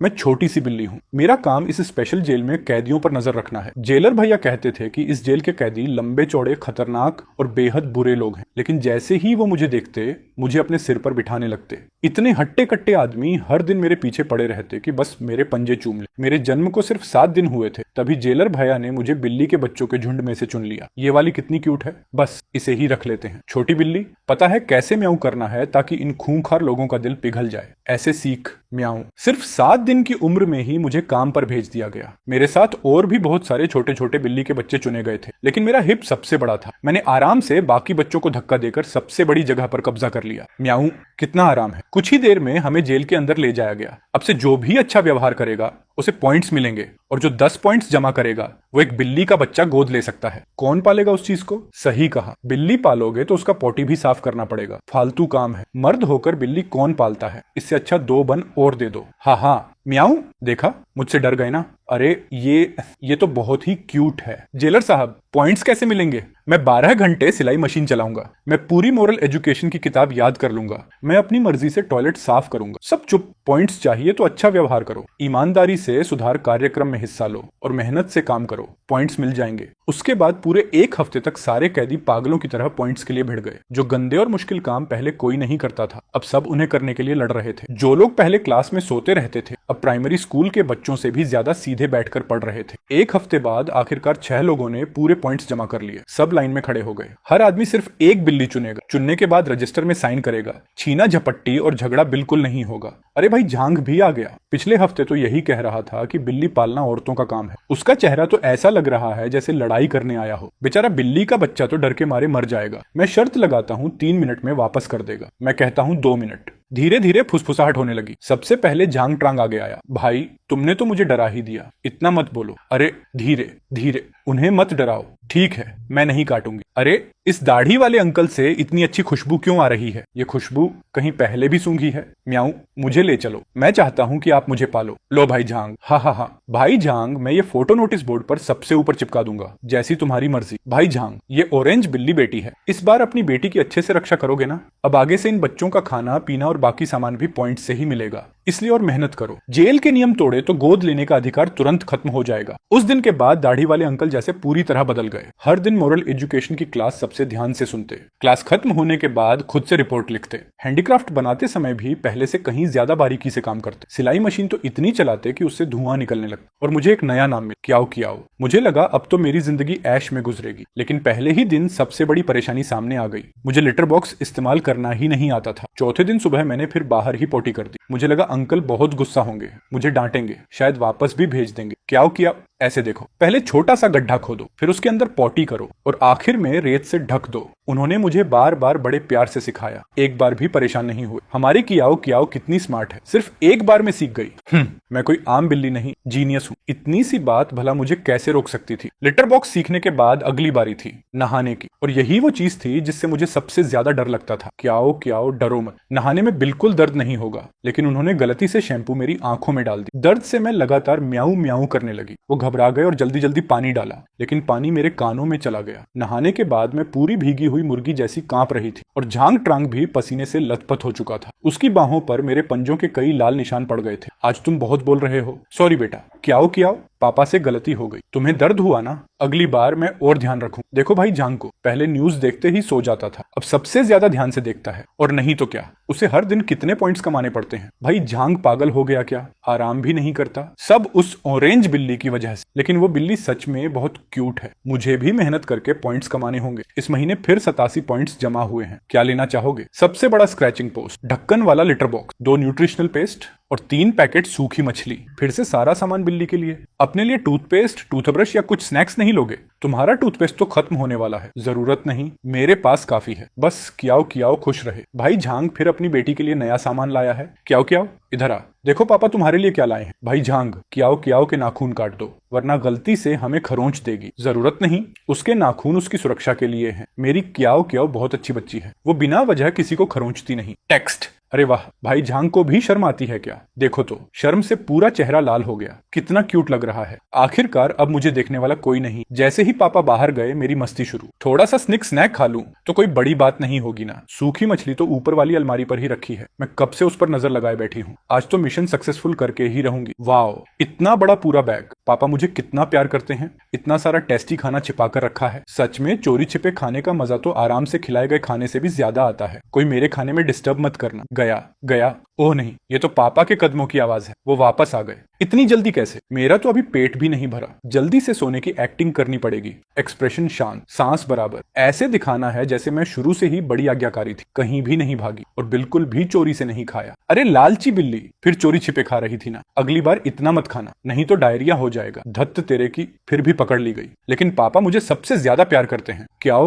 मैं छोटी सी बिल्ली हूँ। मेरा काम इस स्पेशल जेल में कैदियों पर नजर रखना है। जेलर भैया कहते थे कि इस जेल के कैदी लंबे चौड़े, खतरनाक और बेहद बुरे लोग हैं, लेकिन जैसे ही वो मुझे देखते मुझे अपने सिर पर बिठाने लगते। इतने हट्टे कट्टे आदमी हर दिन मेरे पीछे पड़े रहते कि बस मेरे पंजे चूम ले। मेरे जन्म को सिर्फ 7 दिन हुए थे, तभी जेलर भैया ने मुझे बिल्ली के बच्चों के झुंड में से चुन लिया। ये वाली कितनी क्यूट है, बस इसे ही रख लेते हैं। छोटी बिल्ली, पता है कैसे म्याऊं करना है ताकि इन खूंखार लोगों का दिल पिघल जाए। ऐसे सीख म्याऊं। सिर्फ 7 दिन की उम्र में ही मुझे काम पर भेज दिया गया। मेरे साथ और भी बहुत सारे छोटे छोटे बिल्ली के बच्चे चुने गए थे, लेकिन मेरा हिप सबसे बड़ा था। मैंने आराम से बाकी बच्चों को धक्का देकर सबसे बड़ी जगह पर कब्जा कर लिया। म्याऊं, कितना आराम है। कुछ ही देर में हमें जेल के अंदर ले जाया गया। अब से जो भी अच्छा व्यवहार करेगा उसे पॉइंट्स मिलेंगे, और जो 10 पॉइंट्स जमा करेगा वो एक बिल्ली का बच्चा गोद ले सकता है। कौन पालेगा उस चीज को? सही कहा, बिल्ली पालोगे तो उसका पोटी भी साफ करना पड़ेगा। फालतू काम है। मर्द होकर बिल्ली कौन पालता है? इससे अच्छा 2 बन और दे दो। हाँ हाँ, म्याऊं, देखा, मुझसे डर गए ना? अरे ये तो बहुत ही क्यूट है। जेलर साहब, पॉइंट्स कैसे मिलेंगे? मैं 12 घंटे सिलाई मशीन चलाऊंगा। मैं पूरी मोरल एजुकेशन की किताब याद कर लूंगा। मैं अपनी मर्जी से टॉयलेट साफ करूंगा। सब चुप। पॉइंट्स चाहिए तो अच्छा व्यवहार करो, ईमानदारी से सुधार कार्यक्रम में हिस्सा लो और मेहनत से काम करो। पॉइंट्स मिल जाएंगे। उसके बाद पूरे 1 हफ्ते तक सारे कैदी पागलों की तरह पॉइंट्स के लिए भिड़ गए। जो गंदे और मुश्किल काम पहले कोई नहीं करता था, अब सब उन्हें करने के लिए लड़ रहे थे। जो लोग पहले क्लास में सोते रहते थे, अब प्राइमरी स्कूल के बच्चों से भी ज्यादा सीधे बैठकर पढ़ रहे थे। 1 हफ्ते बाद आखिरकार 6 लोगों ने पूरे पॉइंट्स जमा कर लिए। सब लाइन में खड़े हो गए। हर आदमी सिर्फ एक बिल्ली चुनेगा। चुनने के बाद रजिस्टर में साइन करेगा। छीना झपट्टी और झगड़ा बिल्कुल नहीं होगा। अरे भाई, झांग भी आ गया। पिछले हफ्ते तो यही कह रहा था कि बिल्ली पालना औरतों का काम है। उसका चेहरा तो ऐसा लग रहा है जैसे लड़ाई करने आया हो। बेचारा बिल्ली का बच्चा तो डर के मारे मर जाएगा। मैं शर्त लगाता हूँ 3 मिनट में वापस कर देगा। मैं कहता हूँ 2 मिनट। धीरे धीरे फुसफुसाहट होने लगी। सबसे पहले झांग ट्रांग आगे आया। भाई, तुमने तो मुझे डरा ही दिया। इतना मत बोलो। अरे धीरे धीरे, उन्हें मत डराओ। ठीक है, मैं नहीं काटूंगी। अरे, इस दाढ़ी वाले अंकल से इतनी अच्छी खुशबू क्यों आ रही है? ये खुशबू कहीं पहले भी सूंघी है। म्याऊं, मुझे ले चलो। मैं चाहता हूं कि आप मुझे पालो। लो भाई झांग। हा हा हा। भाई झांग, मैं ये फोटो नोटिस बोर्ड पर सबसे ऊपर चिपका दूंगा। जैसी तुम्हारी मर्जी। भाई झांग, ये ऑरेंज बिल्ली बेटी है। इस बार अपनी बेटी की अच्छे से रक्षा करोगे ना? अब आगे से इन बच्चों का खाना पीना और बाकी सामान भी पॉइंट से ही मिलेगा, इसलिए और मेहनत करो। जेल के नियम तोड़े तो गोद लेने का अधिकार तुरंत खत्म हो जाएगा। उस दिन के बाद दाढ़ी वाले अंकल जैसे पूरी तरह बदल गए। हर दिन मोरल एजुकेशन की क्लास सबसे ध्यान से सुनते। क्लास खत्म होने के बाद खुद से रिपोर्ट लिखते। हैंडीक्राफ्ट बनाते समय भी पहले से कहीं ज्यादा बारीकी से काम करते। सिलाई मशीन तो इतनी चलाते कि उससे धुआं निकलने लगता। और मुझे एक नया नाम मिला, क्याओ कियाओ। मुझे लगा अब तो मेरी जिंदगी ऐश में गुजरेगी, लेकिन पहले ही दिन सबसे बड़ी परेशानी सामने आ गई। मुझे लेटर बॉक्स इस्तेमाल करना ही नहीं आता था। चौथे दिन सुबह मैंने फिर बाहर ही पोटी कर दी। मुझे लगा अंकल बहुत गुस्सा होंगे, मुझे डांटेंगे, शायद वापस भी भेज देंगे। क्याओ किया। ऐसे देखो, पहले छोटा सा गड्ढा खोदो, फिर उसके अंदर पॉटी करो और आखिर में रेत से ढक दो। उन्होंने मुझे बार बार बड़े प्यार से सिखाया। एक बार भी परेशान नहीं हुए। हमारी कियाओ कियाओ कितनी स्मार्ट है, सिर्फ एक बार में सीख गई। मैं कोई आम बिल्ली नहीं, जीनियस हूँ। इतनी सी बात भला मुझे कैसे रोक सकती थी? लेटर बॉक्स सीखने के बाद अगली बारी थी नहाने की, और यही वो चीज थी जिससे मुझे सबसे ज्यादा डर लगता था। क्याओ क्याओ, डरो मत, नहाने में बिल्कुल दर्द नहीं होगा। लेकिन उन्होंने गलती से शैम्पू मेरी आंखों में डाल दी। दर्द से मैं लगातार म्याऊ म्याऊ करने लगी। वो घबरा गए और जल्दी जल्दी पानी डाला, लेकिन पानी मेरे कानों में चला गया। नहाने के बाद मैं पूरी भीगी हुई मुर्गी जैसी कांप रही थी, और झांग ट्रांग भी पसीने से लथपथ हो चुका था। उसकी बाहों पर मेरे पंजों के कई लाल निशान पड़ गए थे। आज तुम बहुत बोल रहे हो। सॉरी बेटा। क्याओ कियाओ, पापा से गलती हो गई। तुम्हें दर्द हुआ ना? अगली बार मैं और ध्यान रखूं। देखो भाई झांग को पहले न्यूज देखते ही सो जाता था, अब सबसे ज्यादा ध्यान से देखता है। और नहीं तो क्या, उसे हर दिन कितने पॉइंट्स कमाने पड़ते हैं। भाई झांग पागल हो गया क्या? आराम भी नहीं करता। सब उस ऑरेंज बिल्ली की वजह से। लेकिन वो बिल्ली सच में बहुत क्यूट है। मुझे भी मेहनत करके पॉइंट्स कमाने होंगे। इस महीने फिर 87 पॉइंट्स जमा हुए हैं। क्या लेना चाहोगे? सबसे बड़ा स्क्रैचिंग पोस्ट, ढक्कन वाला लिटर बॉक्स, 2 न्यूट्रिशनल पेस्ट और 3 पैकेट सूखी मछली। फिर से सारा सामान बिल्ली के लिए। अपने लिए टूथपेस्ट, टूथब्रश या कुछ स्नैक्स नहीं लोगे? तुम्हारा टूथपेस्ट तो खत्म होने वाला है। जरूरत नहीं, मेरे पास काफी है। बस कियाओ कियाओ खुश रहे। भाई झांग फिर अपनी बेटी के लिए नया सामान लाया है। क्याओ कियाओ, इधर आ। देखो पापा तुम्हारे लिए क्या लाए हैं। भाई झांग, कियाओ कियाओ के नाखून काट दो, वरना गलती से हमें खरोंच देगी। जरूरत नहीं, उसके नाखून उसकी सुरक्षा के लिए हैं। मेरी कियाओ कियाओ बहुत अच्छी बच्ची है। वो बिना वजह किसी को खरोंचती नहीं। टेक्स्ट, अरे वाह, भाई झांग को भी शर्म आती है क्या? देखो तो, शर्म से पूरा चेहरा लाल हो गया। कितना क्यूट लग रहा है। आखिरकार अब मुझे देखने वाला कोई नहीं। जैसे ही पापा बाहर गए मेरी मस्ती शुरू। थोड़ा सा स्नैक खा लूं तो कोई बड़ी बात नहीं होगी ना। सूखी मछली तो ऊपर वाली अलमारी पर ही रखी है, मैं कब से उस पर नजर लगाए बैठी हूँ। आज तो मिशन सक्सेसफुल करके ही रहूंगी। वाह, इतना बड़ा पूरा बैग। पापा मुझे कितना प्यार करते हैं। इतना सारा टेस्टी खाना छिपा कर रखा है। सच में चोरी छिपे खाने का मजा तो आराम से खिलाए गए खाने से भी ज्यादा आता है। कोई मेरे खाने में डिस्टर्ब मत करना। गया गया। ओह नहीं, ये तो पापा के कदमों की आवाज है। वो वापस आ गए। इतनी जल्दी कैसे? मेरा तो अभी पेट भी नहीं भरा। जल्दी से सोने की एक्टिंग करनी पड़ेगी। एक्सप्रेशन शांत, सांस बराबर। ऐसे दिखाना है जैसे मैं शुरू से ही बड़ी आज्ञाकारी थी। कहीं भी नहीं भागी और बिल्कुल भी चोरी से नहीं खाया। अरे लालची बिल्ली, फिर चोरी छिपे खा रही थी ना। अगली बार इतना मत खाना, नहीं तो डायरिया हो जाएगा। धत्त तेरे की, फिर भी पकड़ ली गई। लेकिन पापा मुझे सबसे ज्यादा प्यार करते हैं। क्या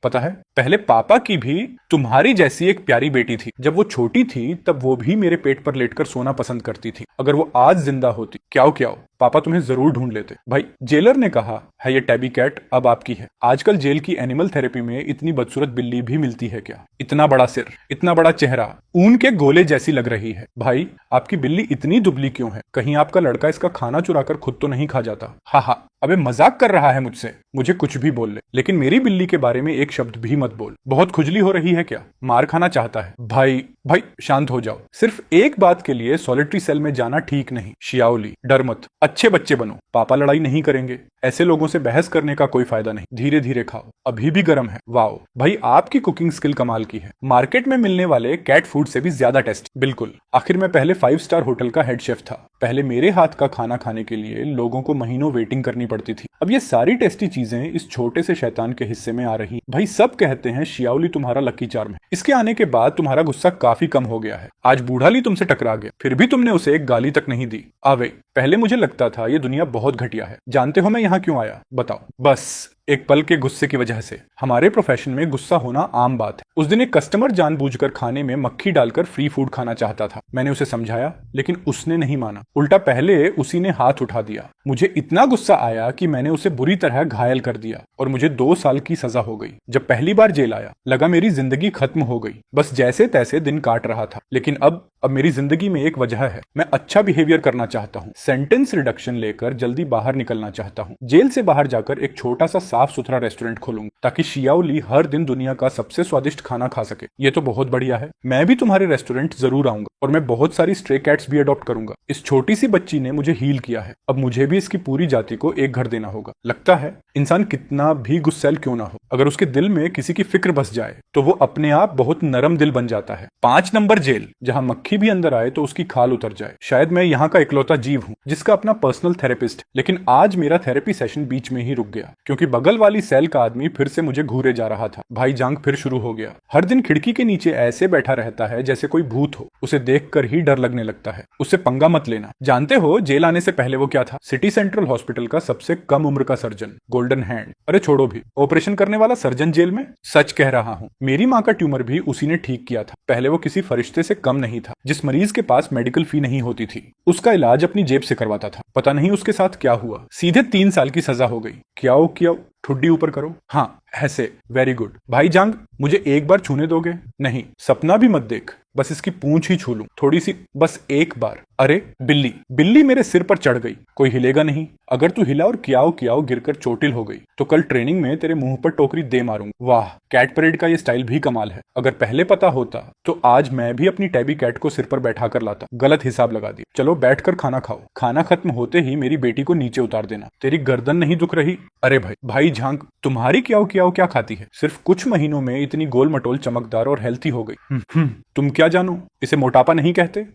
पता है, पहले पापा की भी तुम्हारी जैसी एक प्यारी बेटी थी। जब वो छोटी थी तब वो भी मेरे पेट पर लेटकर सोना पसंद करती थी। अगर वो आज जिंदा होती, क्या पापा तुम्हें जरूर ढूंढ लेते। भाई, जेलर ने कहा है ये टैबी कैट अब आपकी है। आजकल जेल की एनिमल थेरेपी में इतनी बदसूरत बिल्ली भी मिलती है क्या? इतना बड़ा सिर, इतना बड़ा चेहरा, ऊन के गोले जैसी लग रही है। भाई, आपकी बिल्ली इतनी दुबली क्यों है? कहीं आपका लड़का इसका खाना चुराकर खुद तो नहीं खा जाता? हा, अबे मजाक कर रहा है मुझसे। मुझे कुछ भी बोल ले, लेकिन मेरी बिल्ली के बारे में एक शब्द भी मत बोल। बहुत खुजली हो रही है क्या? मार खाना चाहता है? भाई शांत हो जाओ। सिर्फ एक बात के लिए सॉलिटरी सेल में जाना ठीक नहीं। शियाओली, डर मत, अच्छे बच्चे बनो। पापा लड़ाई नहीं करेंगे। ऐसे लोगों से बहस करने का कोई फायदा नहीं। धीरे धीरे खाओ, अभी भी गर्म है। वाओ भाई, आपकी कुकिंग स्किल कमाल की है। मार्केट में मिलने वाले कैट फूड से भी ज्यादा टेस्टी। बिल्कुल, आखिर मैं पहले 5 स्टार होटल का हेड शेफ था। पहले मेरे हाथ का खाना खाने के लिए लोगों को महीनों वेटिंग करनी पड़ती थी। अब ये सारी टेस्टी चीजें इस छोटे से शैतान के हिस्से में आ रही। भाई, सब कहते हैं शियाओली तुम्हारा लकी चार्म है। इसके आने के बाद तुम्हारा गुस्सा काफी कम हो गया है। आज बूढ़ाली तुमसे टकरा गया, फिर भी तुमने उसे एक गाली तक नहीं दी। आवे, पहले मुझे लगता था ये दुनिया बहुत घटिया है। जानते हो मैं यहाँ क्यों आया? बताओ। बस एक पल के गुस्से की वजह से। हमारे प्रोफेशन में गुस्सा होना आम बात है। उस दिन एक कस्टमर जानबूझकर खाने में मक्खी डालकर फ्री फूड खाना चाहता था। मैंने उसे समझाया, लेकिन उसने नहीं माना। उल्टा पहले उसी ने हाथ उठा दिया। मुझे इतना गुस्सा आया कि मैंने उसे बुरी तरह घायल कर दिया और मुझे 2 साल की सजा हो गई। जब पहली बार जेल आया, लगा मेरी जिंदगी खत्म हो गई। बस जैसे तैसे दिन काट रहा था। लेकिन अब मेरी जिंदगी में एक वजह है। मैं अच्छा बिहेवियर करना चाहता हूँ। सेंटेंस रिडक्शन लेकर जल्दी बाहर निकलना चाहता हूँ। जेल से बाहर जाकर एक छोटा सा साफ सुथरा रेस्टोरेंट खोलूंगा, ताकि शियाओली हर दिन दुनिया का सबसे स्वादिष्ट खाना खा सके। ये तो बहुत बढ़िया है। मैं भी तुम्हारे रेस्टोरेंट जरूर आऊंगा और मैं बहुत सारी स्ट्रे कैट्स भी अडॉप्ट करूंगा। इस छोटी सी बच्ची ने मुझे हील किया है। अब मुझे भी इसकी पूरी जाति को एक घर देना होगा। लगता है इंसान कितना भी गुस्सैल क्यों ना हो, अगर उसके दिल में किसी की फिक्र बस जाए तो वो अपने आप बहुत नरम दिल बन जाता है। 5 नंबर जेल, जहां मक्खी भी अंदर आए तो उसकी खाल उतर जाए। शायद मैं यहाँ का इकलौता जीव हूँ जिसका अपना पर्सनल थेरेपिस्ट। लेकिन आज मेरा थेरेपी सेशन बीच में ही रुक गया, क्योंकि बगल वाली सेल का आदमी फिर से मुझे घूरे जा रहा था। भाई जांग फिर शुरू हो गया। हर दिन खिड़की के नीचे ऐसे बैठा रहता है जैसे कोई भूत हो। उसे देखकर ही डर लगने लगता है। उससे पंगा मत लेना। जानते हो जेल आने से पहले वो क्या था? सिटी सेंट्रल हॉस्पिटल का सबसे कम उम्र का सर्जन, गोल्डन हैंड। अरे छोड़ो भी, ऑपरेशन करने वाला सर्जन जेल में? सच कह रहा हूँ, मेरी माँ का ट्यूमर भी उसी ने ठीक किया था। पहले वो किसी फरिश्ते से कम नहीं था। जिस मरीज के पास मेडिकल फी नहीं होती थी, उसका इलाज अपनी जेब से करवाता था। पता नहीं उसके साथ क्या हुआ, सीधे 3 साल की सजा हो गई। क्या ठुड्डी ऊपर करो। हाँ, ऐसे। Very good. भाई जांग, मुझे एक बार छूने दोगे? नहीं, सपना भी मत देख। बस इसकी पूंछ ही छू लूं, थोड़ी सी, बस एक बार। अरे बिल्ली मेरे सिर पर चढ़ गई। कोई हिलेगा नहीं। अगर तू हिला और क्याओ गिरकर चोटिल हो गई तो कल ट्रेनिंग में तेरे मुंह पर टोकरी दे मारूंगा। वाह, कैट परेड का ये स्टाइल भी कमाल है। अगर पहले पता होता तो आज मैं भी अपनी टैबी कैट को सिर पर बैठा कर लाता। गलत हिसाब लगा दिया। चलो बैठकर खाना खाओ। खाना खत्म होते ही मेरी बेटी को नीचे उतार देना। तेरी गर्दन नहीं दुख रही? अरे भाई झांग, तुम्हारी क्याओ क्या खाती है? सिर्फ कुछ महीनों में इतनी गोल मटोल, चमकदार और हेल्थी हो गई। तुम क्या जानो, इसे मोटापा नहीं कहते।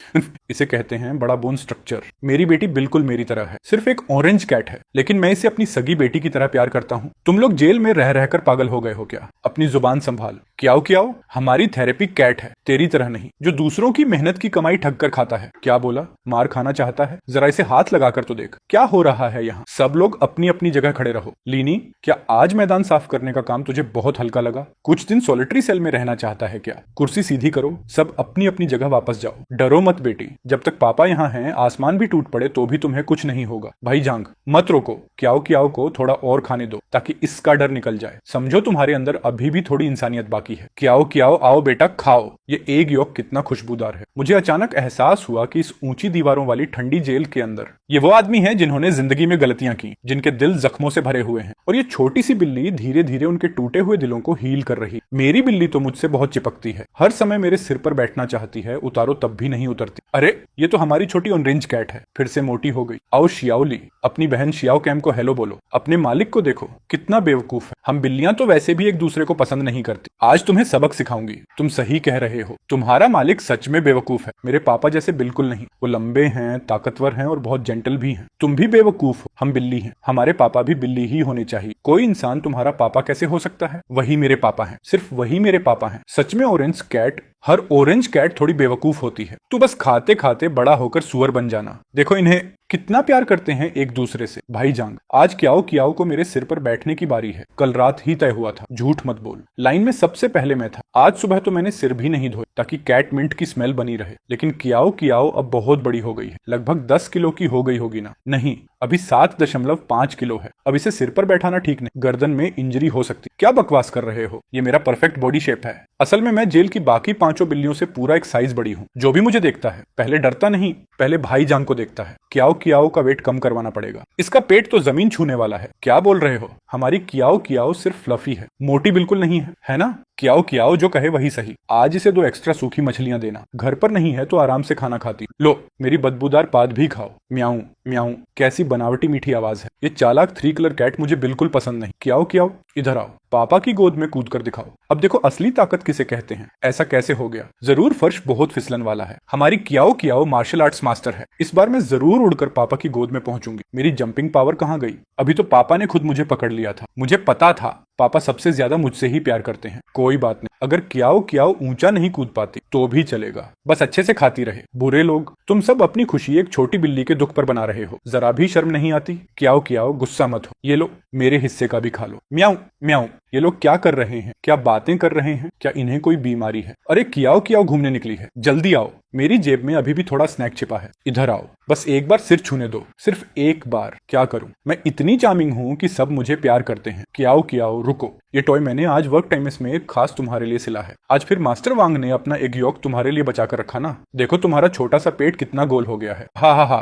इसे कहते हैं बड़ा बोन स्ट्रक्चर। मेरी बेटी बिल्कुल मेरी तरह है, सिर्फ एक ऑरेंज कैट है, लेकिन मैं इसे अपनी सगी बेटी की तरह प्यार करता हूँ। तुम लोग जेल में रह रहकर पागल हो गए हो क्या? अपनी जुबान संभाल। क्याओ हमारी थेरेपी कैट है, तेरी तरह नहीं, जो दूसरों की मेहनत की कमाई ठग कर खाता है। क्या बोला? मार खाना चाहता है? जरा इसे हाथ लगाकर तो देख। क्या हो रहा है यहाँ? सब लोग अपनी अपनी जगह खड़े रहो। लीनी, क्या आज मैदान साफ करने का काम तुझे बहुत हल्का लगा? कुछ दिन सॉलिटरी सेल में रहना चाहता है क्या? कुर्सी सीधी करो, सब अपनी अपनी जगह वापस जाओ। डरो मत बेटी, जब तक पापा यहाँ हैं, आसमान भी टूट पड़े तो भी तुम्हें कुछ नहीं होगा। भाई जांग, मत रोको। क्याओ को थोड़ा और खाने दो ताकि इसका डर निकल जाए। समझो तुम्हारे अंदर अभी भी थोड़ी इंसानियत बाकी बाकी है। क्याओ क्याओ आओ बेटा खाओ। ये एग यॉक कितना खुशबूदार है। मुझे अचानक एहसास हुआ कि इस ऊंची दीवारों वाली ठंडी जेल के अंदर ये वो आदमी हैं जिन्होंने जिंदगी में गलतियां की, जिनके दिल जख्मों से भरे हुए हैं, और ये छोटी सी बिल्ली धीरे धीरे उनके टूटे हुए दिलों को हील कर रही। मेरी बिल्ली तो मुझसे बहुत चिपकती है, हर समय मेरे सिर पर बैठना चाहती है, उतारो तब भी नहीं उतरती। अरे ये तो हमारी छोटी ऑरेंज कैट है, फिर से मोटी हो गई। आओ शियाओली, अपनी बहन शियाओ कैम को हेलो बोलो। अपने मालिक को देखो कितना बेवकूफ है। हम बिल्लियां तो वैसे भी एक दूसरे को पसंद नहीं करती। आज तुम्हें सबक सिखाऊंगी। तुम सही कह रहे हो, तुम्हारा मालिक सच में बेवकूफ है। मेरे पापा जैसे बिल्कुल नहीं। वो लंबे हैं, ताकतवर हैं और बहुत जेंटल भी हैं। तुम भी बेवकूफ हो, हम बिल्ली हैं। हमारे पापा भी बिल्ली ही होने चाहिए। कोई इंसान तुम्हारा पापा कैसे हो सकता है? वही मेरे पापा हैं, सिर्फ वही मेरे पापा हैं। सच में ऑरेंज कैट, हर ऑरेंज कैट थोड़ी बेवकूफ होती है। तू बस खाते खाते बड़ा होकर सुअर बन जाना। देखो इन्हें कितना प्यार करते हैं एक दूसरे से। भाई जांग, आज क्याओ क्याओ को मेरे सिर पर बैठने की बारी है। कल रात ही तय हुआ था, झूठ मत बोल। लाइन में सबसे पहले मैं था। आज सुबह तो मैंने सिर भी नहीं धोए ताकि कैट मिंट की स्मेल बनी रहे। लेकिन क्याओ क्याओ अब बहुत बड़ी हो गई है, लगभग 10 किलो की हो गई होगी ना। नहीं, अभी 7.5 किलो है। अब इसे सिर पर बैठाना ठीक नहीं, गर्दन में इंजरी हो सकती। क्या बकवास कर रहे हो? ये मेरा परफेक्ट बॉडी शेप है। असल में मैं जेल की बाकी 5 बिल्लियों से पूरा एक साइज बड़ी हूँ। जो भी मुझे देखता है पहले डरता नहीं, पहले भाई जांग को देखता है। क्याओ क्याओ का वेट कम करवाना पड़ेगा। इसका पेट तो जमीन छूने वाला है। क्या बोल रहे हो? हमारी क्याओ क्याओ सिर्फ फ्लफी है, मोटी बिल्कुल नहीं है ना? क्याओ क्याओ जो कहे वही सही। आज इसे 2 एक्स्ट्रा सूखी मछलियां देना। घर पर नहीं है तो आराम से खाना खाती। लो मेरी बदबूदार पाद भी खाओ। म्याऊं म्याऊं, कैसी बनावटी मीठी आवाज है। ये चालाक 3 कलर कैट मुझे बिल्कुल पसंद नहीं। क्याओ क्याओ इधर आओ, पापा की गोद में कूद कर दिखाओ। अब देखो असली ताकत किसे कहते हैं। ऐसा कैसे हो गया? जरूर फर्श बहुत फिसलन वाला है। हमारी Kyaw Kyaw martial arts master है। इस बार मैं जरूर उड़कर पापा की गोद में पहुंचूंगी। मेरी जंपिंग पावर कहाँ गई? अभी तो पापा ने खुद मुझे पकड़ लिया था। मुझे पता था पापा सबसे ज्यादा मुझसे ही प्यार करते हैं। कोई बात नहीं, अगर क्याओ क्याओ ऊंचा नहीं कूद पाती तो भी चलेगा, बस अच्छे से खाती रहे। बुरे लोग, तुम सब अपनी खुशी एक छोटी बिल्ली के दुख पर बना रहे हो। जरा भी शर्म नहीं आती? क्याओ क्याओ गुस्सा मत हो, ये लो मेरे हिस्से का भी खा लो। म्याऊं म्याऊं, ये लोग क्या कर रहे हैं? क्या बातें कर रहे हैं? क्या इन्हें कोई बीमारी है? अरे क्याओ क्याओ घूमने निकली है, जल्दी आओ। मेरी जेब में अभी भी थोड़ा स्नैक छिपा है, इधर आओ। बस एक बार सिर छूने दो, सिर्फ एक बार। क्या करूं, मैं इतनी चार्मिंग हूं कि सब मुझे प्यार करते हैं। क्याओ क्याओ रुको, ये टॉय मैंने आज वर्क टाइम्स में खास तुम्हारे लिए सिला है। आज फिर मास्टर वांग ने अपना एग यॉक तुम्हारे लिए बचा कर रखा ना। देखो तुम्हारा छोटा सा पेट कितना गोल हो गया है। हा हा हा।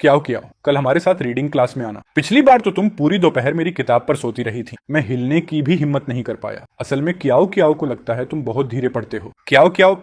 क्याओ क्याओ, कल हमारे साथ रीडिंग क्लास में आना। पिछली बार तो तुम पूरी दोपहर मेरी किताब पर सोती रही थी। मैं हिलने की भी हिम्मत नहीं कर पाया। असल में क्याओ क्याओ को लगता है तुम बहुत धीरे पढ़ते हो। क्याओ क्याओ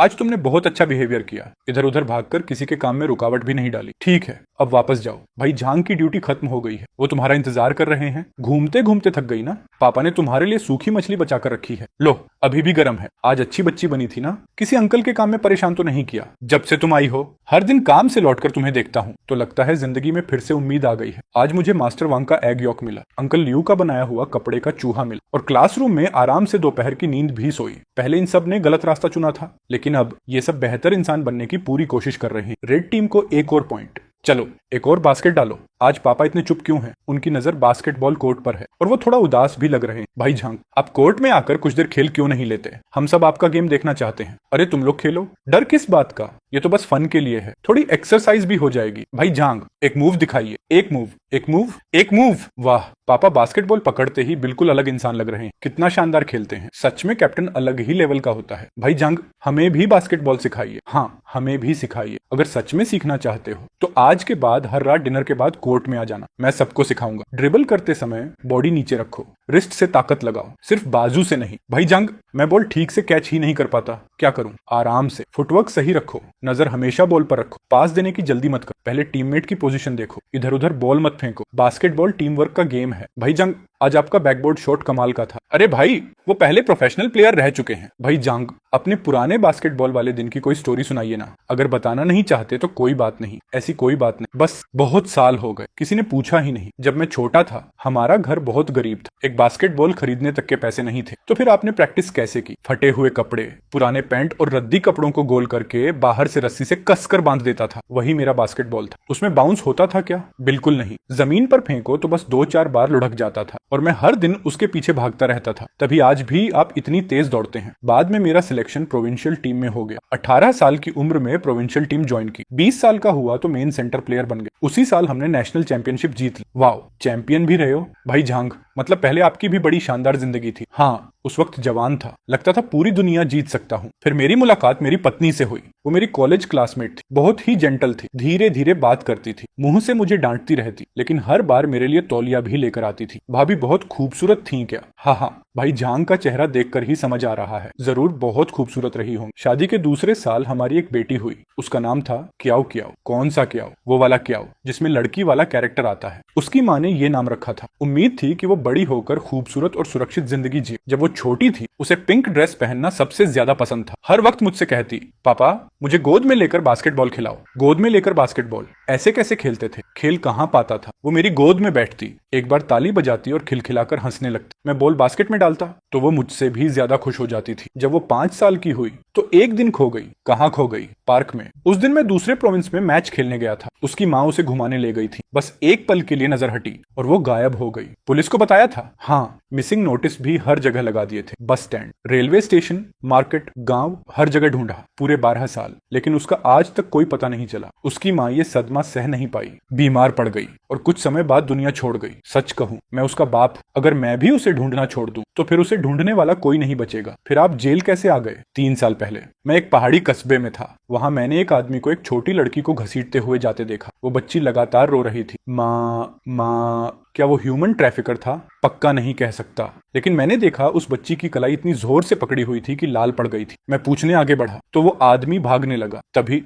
आज तुमने बहुत अच्छा बिहेवियर किया। इधर उधर भागकर किसी के काम में रुकावट भी नहीं डाली। ठीक है, अब वापस जाओ। भाई झांग की ड्यूटी खत्म हो गई है, वो तुम्हारा इंतजार कर रहे हैं। घूमते घूमते थक गई ना? पापा ने तुम्हारे लिए सूखी मछली बचा कर रखी है, लो अभी भी गर्म है। आज अच्छी बच्ची बनी थी ना? किसी अंकल के काम में परेशान तो नहीं किया? जब से तुम आई हो हर दिन काम से लौटकर तुम्हें देखता हूँ तो लगता है जिंदगी में फिर से उम्मीद आ गई है। आज मुझे मास्टर वांग का एग यॉक मिला, अंकल लियू का बनाया हुआ कपड़े का चूहा मिला, और क्लासरूम में आराम से दोपहर की नींद भी सोई। पहले इन सब ने गलत रास्ता चुना था, लेकिन अब ये सब बेहतर इंसान बनने की पूरी कोशिश कर रहे हैं। रेड टीम को एक और पॉइंट। चलो एक और बास्केट डालो। आज पापा इतने चुप क्यों हैं? उनकी नजर बास्केटबॉल कोर्ट पर है और वो थोड़ा उदास भी लग रहे हैं। भाई झांग, आप कोर्ट में आकर कुछ देर खेल क्यों नहीं लेते? हम सब आपका गेम देखना चाहते हैं। अरे तुम लोग खेलो, डर किस बात का? ये तो बस फन के लिए है, थोड़ी एक्सरसाइज भी हो जाएगी। भाई झांग, एक मूव दिखाइए। एक मूव, एक मूव, एक मूव। वाह, पापा बास्केटबॉल पकड़ते ही बिल्कुल अलग इंसान लग रहे हैं। कितना शानदार खेलते हैं। सच में कैप्टन अलग ही लेवल का होता है। भाई झांग, हमें भी बास्केटबॉल सिखाइए। हाँ, हमें भी सिखाइए। अगर सच में सीखना चाहते हो तो आज के बाद हर रात डिनर के बाद कोर्ट में आ जाना, मैं सबको सिखाऊंगा। ड्रिबल करते समय बॉडी नीचे रखो, रिस्ट से ताकत लगाओ, सिर्फ बाजू से नहीं। भाई जंग, मैं बॉल ठीक से कैच ही नहीं कर पाता, क्या करूं? आराम से, फुटवर्क सही रखो, नजर हमेशा बॉल पर रखो, पास देने की जल्दी मत करो, पहले टीममेट की पोजीशन देखो, इधर उधर बॉल मत फेंको। बास्केटबॉल टीम वर्क का गेम है। भाई जंग, आज आपका बैकबोर्ड शॉट कमाल का था। अरे भाई, वो पहले प्रोफेशनल प्लेयर रह चुके हैं। भाई जांग, अपने पुराने बास्केटबॉल वाले दिन की कोई स्टोरी सुनाइए ना। अगर बताना नहीं चाहते तो कोई बात नहीं, ऐसी कोई बात नहीं। बस बहुत साल हो गए, किसी ने पूछा ही नहीं। जब मैं छोटा था, हमारा घर बहुत गरीब था, एक बास्केटबॉल खरीदने तक के पैसे नहीं थे। तो फिर आपने प्रैक्टिस कैसे की? फटे हुए कपड़े, पुराने पैंट और रद्दी कपड़ों को गोल करके बाहर से रस्सी से कसकर बांध देता था। वही मेरा बास्केटबॉल था। उसमें बाउंस होता था क्या? बिल्कुल नहीं। जमीन पर फेंको तो बस 2-4 बार लुढ़क जाता था और मैं हर दिन उसके पीछे भागता रहता था। तभी आज भी आप इतनी तेज दौड़ते हैं। बाद में मेरा सिलेक्शन प्रोविंशियल टीम में हो गया। 18 साल की उम्र में प्रोविंशियल टीम ज्वाइन की। 20 साल का हुआ तो मेन सेंटर प्लेयर बन गए। उसी साल हमने नेशनल चैंपियनशिप जीत ली। वाओ, चैंपियन भी रहे हो? भाई झांग, मतलब पहले आपकी भी बड़ी शानदार जिंदगी थी। हाँ, उस वक्त जवान था, लगता था पूरी दुनिया जीत सकता हूँ। फिर मेरी मुलाकात मेरी पत्नी से हुई। वो मेरी कॉलेज क्लासमेट थी, बहुत ही जेंटल थी, धीरे धीरे बात करती थी, मुंह से मुझे डांटती रहती, लेकिन हर बार मेरे लिए तौलिया भी लेकर आती थी। भाभी बहुत खूबसूरत थी क्या? हाँ हाँ, भाई झांग का चेहरा देखकर ही समझ आ रहा है, जरूर बहुत खूबसूरत रही होंगी। शादी के दूसरे साल हमारी एक बेटी हुई, उसका नाम था क्याओ क्याओ। कौन सा क्याओ? वो वाला क्याओ जिसमें लड़की वाला कैरेक्टर आता है। उसकी माँ ने ये नाम रखा था, उम्मीद थी कि वो बड़ी होकर खूबसूरत और सुरक्षित जिंदगी जिए। जब वो छोटी थी उसे पिंक ड्रेस पहनना सबसे ज्यादा पसंद था। हर वक्त मुझसे कहती, पापा मुझे गोद में लेकर बास्केटबॉल खिलाओ, गोद में लेकर बास्केटबॉल। ऐसे कैसे खेलते थे? खेल कहाँ पाता था, वो मेरी गोद में बैठती, एक बार ताली बजाती और खिलखिलाकर हंसने लगती। मैं बॉल बास्केट में डालता तो वो मुझसे भी ज्यादा खुश हो जाती थी। जब वो 5 साल की हुई तो एक दिन खो गई। कहाँ खो गई? पार्क में। उस दिन मैं दूसरे प्रोविंस में मैच खेलने गया था। उसकी माँ उसे घुमाने ले गई थी, बस एक पल के लिए नजर हटी और वो गायब हो गई। पुलिस को बताया था? हाँ, मिसिंग नोटिस भी हर जगह लगा दिए थे, bus stand, railway station, market, गांव, हर जगह ढूंढा, पूरे 12 साल, लेकिन उसका आज तक कोई पता नहीं चला। उसकी माँ ये सदमा सह नहीं पाई, बीमार पड़ गई और कुछ समय बाद दुनिया छोड़ गई। सच कहूं, मैं उसका बाप, अगर मैं भी उसे ढूंढना छोड़ दूं तो फिर उसे ढूंढने वाला कोई नहीं बचेगा। फिर आप जेल कैसे आ गए? 3 साल पहले मैं एक पहाड़ी कस्बे में था। वहां मैंने एक आदमी को एक छोटी लड़की को घसीटते हुए जाते देखा। वो बच्ची लगातार रो रही थी, माँ माँ। क्या वो ह्यूमन ट्रैफिकर था? पक्का नहीं कह सकता, लेकिन मैंने देखा उस बच्ची की कलाई इतनी जोर से पकड़ी हुई थी कि लाल पड़ गई थी। मैं पूछने आगे बढ़ा तो वो आदमी भागने लगा। तभी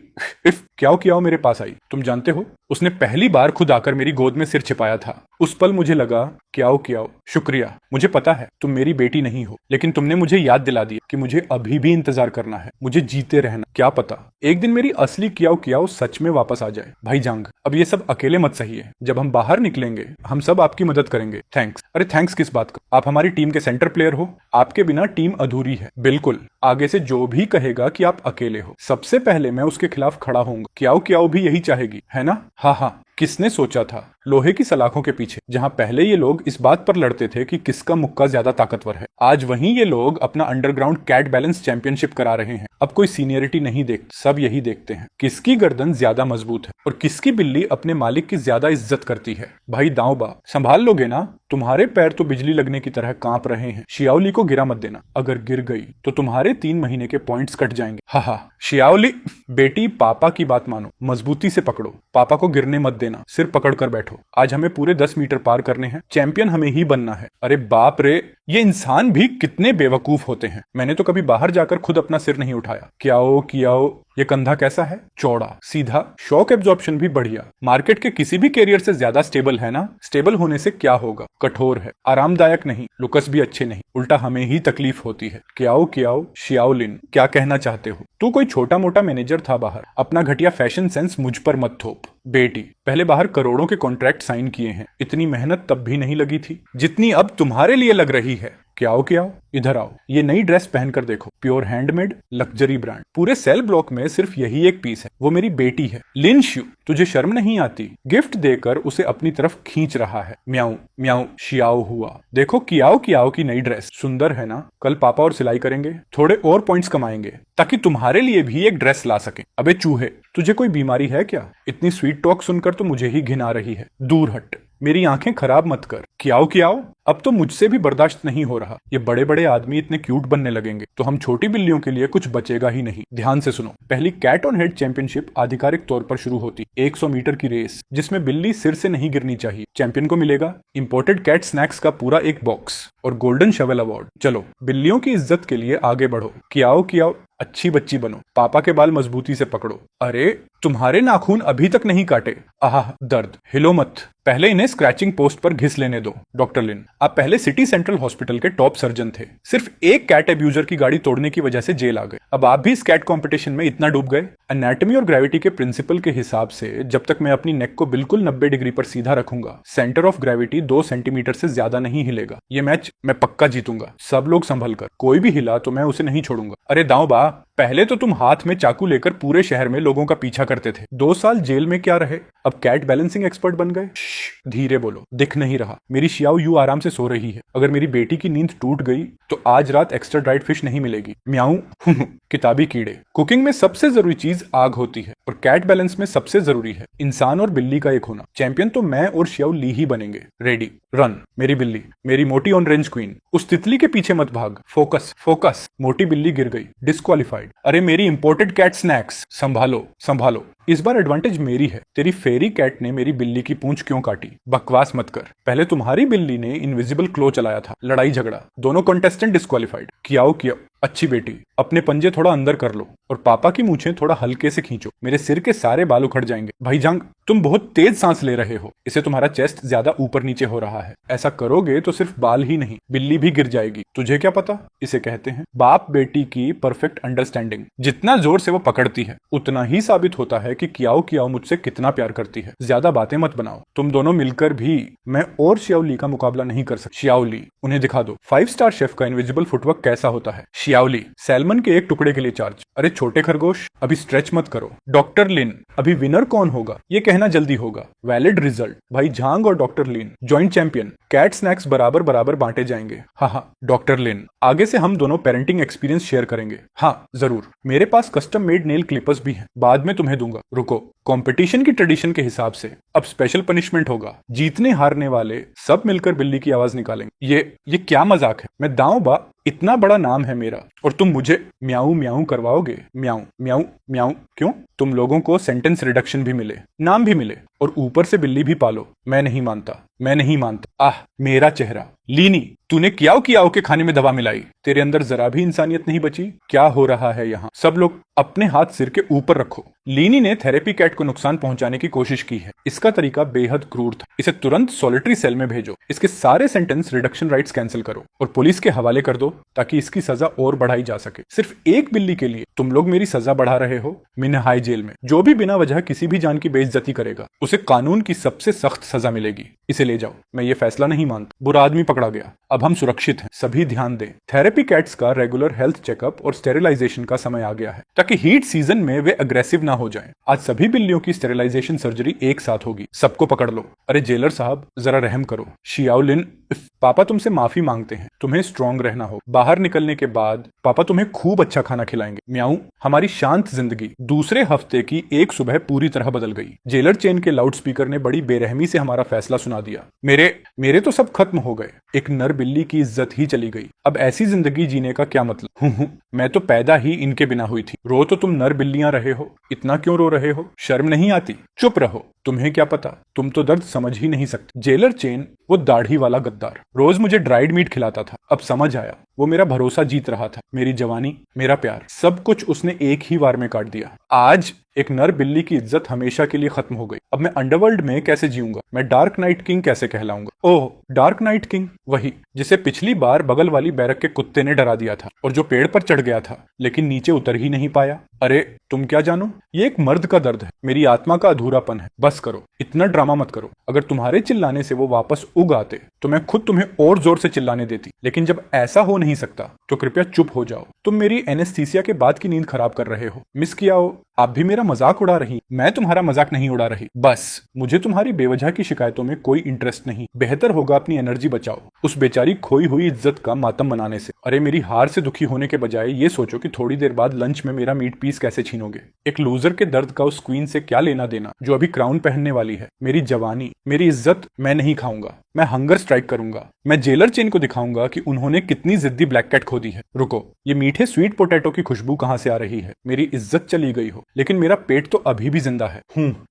इफ क्याओ क्याओ मेरे पास आई। तुम जानते हो, उसने पहली बार खुद आकर मेरी गोद में सिर छिपाया था। उस पल मुझे लगा, क्याओ क्याओ शुक्रिया। मुझे पता है तुम मेरी बेटी नहीं हो, लेकिन तुमने मुझे याद दिला दिया कि मुझे अभी भी इंतजार करना है, मुझे जीते रहना। क्या पता एक दिन मेरी असली क्याओ क्याओ सच में वापस आ जाए। भाई जांग, अब ये सब अकेले मत सहिए। जब हम बाहर निकलेंगे हम सब आपकी मदद करेंगे। थैंक्स। अरे थैंक्स किस बात का? आप हमारी टीम के सेंटर प्लेयर हो, आपके बिना टीम अधूरी है। बिल्कुल, आगे से जो भी कहेगा कि आप अकेले हो, सबसे पहले मैं उसके खिलाफ खड़ा होऊंगा। क्याओ क्याओ भी यही चाहेगी, है ना? हाँ हाँ, किसने सोचा था लोहे की सलाखों के पीछे जहां पहले ये लोग इस बात पर लड़ते थे कि किसका मुक्का ज्यादा ताकतवर है, आज वहीं ये लोग अपना अंडरग्राउंड कैट बैलेंस चैंपियनशिप करा रहे हैं। अब कोई सीनियरिटी नहीं देखते, सब यही देखते हैं किसकी गर्दन ज्यादा मजबूत है और किसकी बिल्ली अपने मालिक की ज्यादा इज्जत करती है। भाई दाऊबा, संभाल लोगे ना? तुम्हारे पैर तो बिजली लगने की तरह कांप रहे हैं। शियाओली को गिरा मत देना, अगर गिर गई तो तुम्हारे 3 महीने के पॉइंट्स कट जाएंगे। हा, शियाओली बेटी, पापा की बात मानो, मजबूती से पकड़ो, पापा को गिरने मत देना, सिर पकड़ कर बैठो। आज हमें पूरे 10 मीटर पार करने हैं, चैंपियन हमें ही बनना है। अरे बाप रे, ये इंसान भी कितने बेवकूफ होते हैं। मैंने तो कभी बाहर जाकर खुद अपना सिर नहीं उठाया। क्याओ क्याओ, ये कंधा कैसा है? चौड़ा, सीधा, शॉक एब्जॉर्प्शन भी बढ़िया, मार्केट के किसी भी कैरियर से ज्यादा स्टेबल है ना? स्टेबल होने से क्या होगा? कठोर है, आरामदायक नहीं, लुकस भी अच्छे नहीं, उल्टा हमें ही तकलीफ होती है। क्याओ क्याओ, शियाओलिन, क्या कहना चाहते हो? तू कोई छोटा मोटा मैनेजर था बाहर, अपना घटिया फैशन सेंस मुझ पर मत थोप। बेटी, पहले बाहर करोड़ों के कॉन्ट्रैक्ट साइन किए हैं, इतनी मेहनत तब भी नहीं लगी थी जितनी अब तुम्हारे लिए लग रही है। क्याओ क्याओ, इधर आओ, ये नई ड्रेस पहनकर देखो, प्योर हैंडमेड लग्जरी ब्रांड, पूरे सेल ब्लॉक में सिर्फ यही एक पीस है। वो मेरी बेटी है, लिन श्यू। तुझे शर्म नहीं आती? गिफ्ट देकर उसे अपनी तरफ खींच रहा है। म्याऊ म्याऊ, शियाओ हुआ। देखो क्याओ क्याओ की नई ड्रेस सुंदर है ना? कल पापा और सिलाई करेंगे, थोड़े और पॉइंट्स कमाएंगे ताकि तुम्हारे लिए भी एक ड्रेस ला सके। अबे चूहे, तुझे कोई बीमारी है क्या? इतनी स्वीट टॉक सुनकर तो मुझे ही घिन आ रही है। दूर हट, मेरी आंखें खराब मत कर। क्याओ क्याओ, अब तो मुझसे भी बर्दाश्त नहीं हो रहा। ये बड़े बड़े आदमी इतने क्यूट बनने लगेंगे तो हम छोटी बिल्लियों के लिए कुछ बचेगा ही नहीं। ध्यान से सुनो, पहली कैट ऑन हेड चैंपियनशिप आधिकारिक तौर पर शुरू होती 100 मीटर की रेस, जिसमें बिल्ली सिर से नहीं गिरनी चाहिए। चैंपियन को मिलेगा इंपोर्टेड कैट स्नैक्स का पूरा एक बॉक्स और गोल्डन शवल अवार्ड। चलो, बिल्लियों की इज्जत के लिए आगे बढ़ो। क्याओ क्याओ, अच्छी बच्ची बनो, पापा के बाल मजबूती से पकड़ो। अरे तुम्हारे नाखून अभी तक नहीं काटे। आह दर्द, हिलो मत, पहले इन्हें स्क्रैचिंग पोस्ट पर घिस लेने दो। डॉक्टर लिन, आप पहले सिटी सेंट्रल हॉस्पिटल के टॉप सर्जन थे, सिर्फ एक कैट एब्यूजर की गाड़ी तोड़ने की वजह से जेल आ गए। अब आप भी इस कैट कंपटीशन में इतना डूब गए। एनाटॉमी और ग्रेविटी के प्रिंसिपल के हिसाब से जब तक मैं अपनी नेक को बिल्कुल 90 डिग्री पर सीधा रखूंगा, सेंटर ऑफ ग्रेविटी 2 सेंटीमीटर से ज्यादा नहीं हिलेगा। ये मैच मैं पक्का जीतूंगा। सब लोग संभल कर, कोई भी हिला तो मैं उसे नहीं छोड़ूंगा। अरे दाऊं बा, पहले तो तुम हाथ में चाकू लेकर पूरे शहर में लोगों का पीछा करते थे, 2 साल जेल में क्या रहे, अब कैट बैलेंसिंग एक्सपर्ट बन गए। धीरे बोलो, दिख नहीं रहा। मेरी शियाओ यू आराम से सो रही है। अगर मेरी बेटी की नींद टूट गई तो आज रात एक्स्ट्रा ड्राइड फिश नहीं मिलेगी। म्याऊं। किताबी कीड़े। कुकिंग में सबसे जरूरी चीज आग होती है और कैट बैलेंस में सबसे जरूरी है इंसान और बिल्ली का एक होना। चैंपियन तो मैं और शियाओ ली ही बनेंगे। Ready, run. मेरी बिल्ली, मेरी मोटी ऑरेंज क्वीन, उस तितली के पीछे मत भाग। Focus focus. मोटी बिल्ली गिर गई, डिस्क्वालीफाइड। अरे मेरी इंपोर्टेड कैट स्नैक्स, संभालो संभालो। इस बार एडवांटेज मेरी है। तेरी फेरी कैट ने मेरी बिल्ली की पूंछ क्यों काटी? बकवास मत कर। पहले तुम्हारी बिल्ली ने इनविजिबल क्लो चलाया था, लड़ाई झगड़ा, दोनों कंटेस्टेंट डिस्क्वालीफाइड। किया अच्छी बेटी, अपने पंजे थोड़ा अंदर कर लो और पापा की मूछें थोड़ा हल्के से खींचो, मेरे सिर के सारे बाल उखड़ जाएंगे। भाईजान, तुम बहुत तेज सांस ले रहे हो, इससे तुम्हारा चेस्ट ज्यादा ऊपर नीचे हो रहा है। ऐसा करोगे तो सिर्फ बाल ही नहीं, बिल्ली भी गिर जाएगी। तुझे क्या पता? इसे कहते हैं बाप बेटी की परफेक्ट अंडरस्टैंडिंग। जितना जोर से वो पकड़ती है उतना ही साबित होता है कि कियाओ मुझसे कितना प्यार करती है। ज्यादा बातें मत बनाओ। तुम दोनों मिलकर भी मैं और शियाओली का मुकाबला नहीं कर सकते। शियाओली, उन्हें दिखा दो 5 स्टार शेफ का इनविजिबल फुटवर्क कैसा होता है। शियाओली, सैल्मन के एक टुकड़े के लिए चार्ज। अरे छोटे खरगोश, अभी स्ट्रेच मत करो। डॉक्टर लिन, अभी विनर कौन होगा ये कहना जल्दी होगा। वैलिड रिजल्ट, भाई झांग और डॉक्टर लिन जॉइंट चैंपियन। कैट स्नैक्स बराबर बराबर बांटे जाएंगे। हाँ, डॉक्टर लिन, आगे से हम दोनों पेरेंटिंग एक्सपीरियंस शेयर करेंगे। हाँ जरूर, मेरे पास कस्टम मेड नेल क्लिपर्स भी हैं, बाद में तुम्हें दूंगा। रुको, कंपटीशन की ट्रेडिशन के हिसाब से अब स्पेशल पनिशमेंट होगा। जीतने हारने वाले सब मिलकर बिल्ली की आवाज निकालेंगे। ये क्या मजाक है? मैं दाऊं बा, इतना बड़ा नाम है मेरा और तुम मुझे म्याऊ म्याऊ करवाओगे? म्याऊ म्याऊ म्याऊ क्यों? तुम लोगों को सेंटेंस रिडक्शन भी मिले, नाम भी मिले और ऊपर से बिल्ली भी पालो। मैं नहीं मानता, मैं नहीं मानता। आह मेरा चेहरा। लीनी, तूने कियाओ के खाने में दवा मिलाई, तेरे अंदर जरा भी इंसानियत नहीं बची। क्या हो रहा है यहाँ? सब लोग अपने हाथ सिर के ऊपर रखो। लीनी ने थेरेपी कैट को नुकसान पहुंचाने की कोशिश की है। इसका तरीका बेहद क्रूर था। इसे तुरंत सॉलिटरी सेल में भेजो, इसके सारे सेंटेंस रिडक्शन राइट्स कैंसिल करो और पुलिस के हवाले कर दो ताकि इसकी सजा और बढ़ाई जा सके। सिर्फ एक बिल्ली के लिए तुम लोग मेरी सजा बढ़ा रहे हो। मिनहाई जेल में जो भी बिना वजह किसी भी जान की बेइज्जती करेगा उसे कानून की सबसे सख्त सजा मिलेगी। इसे ले जाओ। मैं ये फैसला नहीं मानता। बुरा आदमी पकड़ा गया, अब हम सुरक्षित हैं। सभी ध्यान दें, थेरेपी कैट्स का रेगुलर हेल्थ चेकअप और स्टेरिलाइजेशन का समय आ गया है ताकि हीट सीजन में वे अग्रेसिव ना हो जाएं। आज सभी बिल्लियों की स्टेरिलाइजेशन सर्जरी एक साथ होगी। सबको पकड़ लो। अरे जेलर साहब जरा रहम करो। शियाओलिन, पापा तुमसे माफी मांगते हैं, तुम्हें स्ट्रांग रहना हो। बाहर निकलने के बाद पापा तुम्हें खूब अच्छा खाना खिलाएंगे। म्याऊ, हमारी शांत जिंदगी दूसरे हफ्ते की एक सुबह पूरी तरह बदल गई। जेलर चेन के लाउडस्पीकर ने बड़ी बेरहमी से हमारा फैसला सुना दिया। मेरे तो सब खत्म हो गए। एक नर बिल्ली की इज्जत ही चली गई। अब ऐसी जिंदगी जीने का क्या मतलब? मैं तो पैदा ही इनके बिना हुई थी। रो तो तुम नर बिल्लियां रहे हो, इतना क्यों रो रहे हो? शर्म नहीं आती? चुप रहो। तुम्हें क्या पता, तुम तो दर्द समझ ही नहीं सकते। जेलर चेन, वो दाढ़ी वाला गद्दार, रोज मुझे ड्राइड मीट खिलाता था। अब समझ आया, वो मेरा भरोसा जीत रहा था। मेरी जवानी, मेरा प्यार, सब कुछ उसने एक ही बार में काट दिया। आज एक नर बिल्ली की इज्जत हमेशा के लिए खत्म हो गई। अब मैं अंडरवर्ल्ड में कैसे जीऊंगा? मैं डार्क नाइट किंग कैसे कहलाऊंगा? ओह, डार्क नाइट किंग, वही जिसे पिछली बार बगल वाली बैरक के कुत्ते ने डरा दिया था और जो पेड़ पर चढ़ गया था लेकिन नीचे उतर ही नहीं पाया। अरे तुम क्या जानो, ये एक मर्द का दर्द है, मेरी आत्मा का अधूरापन है। बस करो, इतना ड्रामा मत करो। अगर तुम्हारे चिल्लाने से वो वापस उग आते तो मैं खुद तुम्हें और जोर से चिल्लाने देती, लेकिन जब ऐसा हो नहीं सकता तो कृपया चुप हो जाओ। तुम मेरी एनेस्थीसिया के बाद की नींद खराब कर रहे हो। मिस कियाओ, आप भी मेरा मजाक उड़ा रही। मैं तुम्हारा मजाक नहीं उड़ा रही। बस मुझे तुम्हारी बेवजह की शिकायतों में कोई इंटरेस्ट नहीं। बेहतर होगा अपनी एनर्जी बचाओ उस बेचारी खोई हुई इज्जत का मातम मनाने से। अरे मेरी हार से दुखी होने के बजाय ये सोचो कि थोड़ी देर बाद लंच में मेरा मीट पीस कैसे छीनोगे। एक लूजर के दर्द का उस क्वीन से क्या लेना देना जो अभी क्राउन पहनने वाली है। मेरी जवानी, मेरी इज्जत मैं नहीं खाऊंगा। मैं हंगर स्ट्राइक करूंगा। मैं जेलर चेन को दिखाऊंगा कि उन्होंने कितनी जिद्दी ब्लैक कैट खो दी है। रुको, ये मीठे स्वीट पोटैटो की खुशबू कहां से आ रही है? मेरी इज्जत चली गई हो लेकिन मेरा पेट तो अभी भी जिंदा है।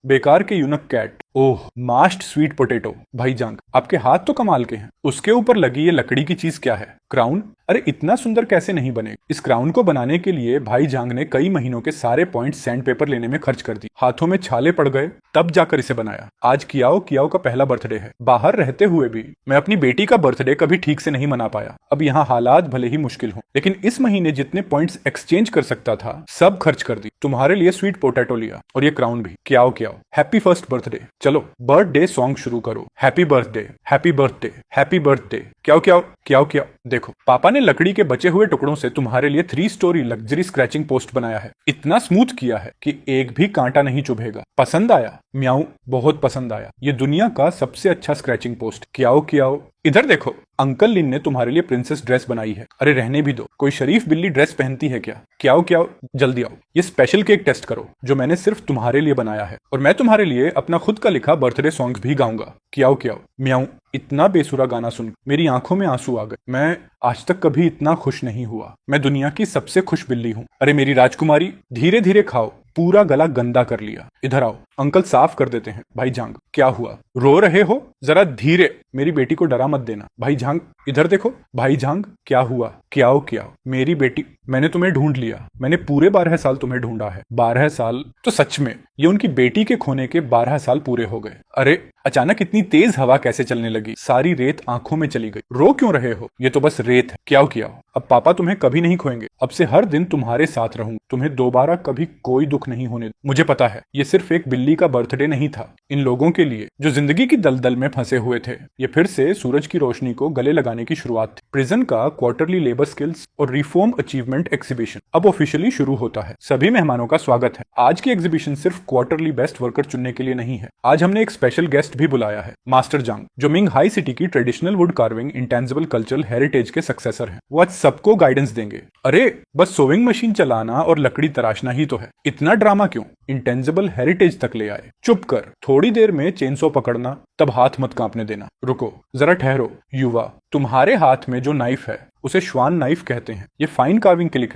बेकार के यूनक कैट। ओह, मास्ड स्वीट पोटैटो। भाईजान, आपके हाथ तो कमाल के हैं। उसके ऊपर लगी ये लकड़ी की चीज क्या है? क्राउन? अरे इतना सुंदर कैसे नहीं बने? इस क्राउन को बनाने के लिए भाई जांग ने कई महीनों के सारे पॉइंट सैंड पेपर लेने में खर्च कर दी। हाथों में छाले पड़ गए तब जाकर इसे बनाया। आज कियाओ का पहला बर्थडे है। बाहर रहते हुए भी मैं अपनी बेटी का बर्थडे कभी ठीक से नहीं मना पाया। अब यहाँ हालात भले ही मुश्किल हो लेकिन इस महीने जितने पॉइंट्स एक्सचेंज कर सकता था सब खर्च कर दी। तुम्हारे लिए स्वीट पोटैटो लिया और ये क्राउन भी। कियाओ हैप्पी फर्स्ट बर्थडे। चलो बर्थडे सॉन्ग शुरू करो। Happy birthday, happy birthday, happy birthday. क्या देखो, पापा ने लकड़ी के बचे हुए टुकड़ों से तुम्हारे लिए 3 स्टोरी लग्जरी स्क्रैचिंग पोस्ट बनाया है। इतना स्मूथ किया है कि एक भी कांटा नहीं चुभेगा। पसंद आया? म्याऊ, बहुत पसंद आया। ये दुनिया का सबसे अच्छा स्क्रैचिंग पोस्ट। Kyaw Kyaw. इधर देखो, अंकल लिन ने तुम्हारे लिए प्रिंसेस ड्रेस बनाई है। अरे रहने भी दो, कोई शरीफ बिल्ली ड्रेस पहनती है क्या? क्याओ क्याओ, जल्दी आओ, ये स्पेशल केक टेस्ट करो जो मैंने सिर्फ तुम्हारे लिए बनाया है। और मैं तुम्हारे लिए अपना खुद का लिखा बर्थडे सॉन्ग भी गाऊंगा। Kyaw Kyaw. म्याऊ, इतना बेसुरा गाना सुन मेरी आंखों में आंसू आ गए। मैं आज तक कभी इतना खुश नहीं हुआ। मैं दुनिया की सबसे खुश बिल्ली हूँ। अरे मेरी राजकुमारी, धीरे धीरे खाओ, पूरा गला गंदा कर लिया। इधर आओ, अंकल साफ कर देते हैं। भाई जांग, क्या हुआ? रो रहे हो? जरा धीरे, मेरी बेटी को डरा मत देना। भाई जांग, इधर देखो। भाई जांग, क्या हुआ? Kyaw Kyaw. मेरी बेटी, मैंने तुम्हें ढूंढ लिया। मैंने पूरे 12 साल तुम्हें ढूंढा है। 12 साल? तो सच में ये उनकी बेटी के खोने के 12 साल पूरे हो गए। अरे अचानक इतनी तेज हवा कैसे चलने लगी? सारी रेत आंखों में चली गई। रो क्यों रहे हो? ये तो बस रेत है। Kyaw Kyaw. अब पापा तुम्हें कभी नहीं खोएंगे। अब से हर दिन तुम्हारे साथ रहूंगा। तुम्हें दोबारा कभी कोई दुख नहीं होने। मुझे पता है ये सिर्फ एक बिल्ली का बर्थडे नहीं था। इन लोगों के लिए जो जिंदगी की दलदल में फंसे हुए थे, ये फिर से सूरज की रोशनी को गले लगाने की शुरुआत थी। प्रिजन का क्वार्टरली लेबर स्किल्स और रिफॉर्म अचीवमेंट एग्जीबिशन अब ऑफिशियली शुरू होता है। सभी मेहमानों का स्वागत है। आज की एग्जीबिशन सिर्फ क्वार्टरली बेस्ट वर्कर चुनने के लिए नहीं है। आज हमने एक स्पेशल गेस्ट भी बुलाया है, मास्टर जांग, जो मिंग हाई सिटी की traditional wood carving intangible cultural heritage के सक्सेसर हैं। वो आज सबको गाइडेंस देंगे। अरे बस सोविंग मशीन चलाना और लकड़ी तराशना ही तो है, इतना ड्रामा क्यों? इंटेंजिबल हेरिटेज तक ले आए। चुप कर, थोड़ी देर में चेनसो पकड़ना, तब हाथ मत कांपने देना। रुको, जरा ठहरो। युवा, तुम्हारे हाथ में जो नाइफ है उसे श्वान नाइफ कहते हैं। ये फाइन कार्विंग के लिए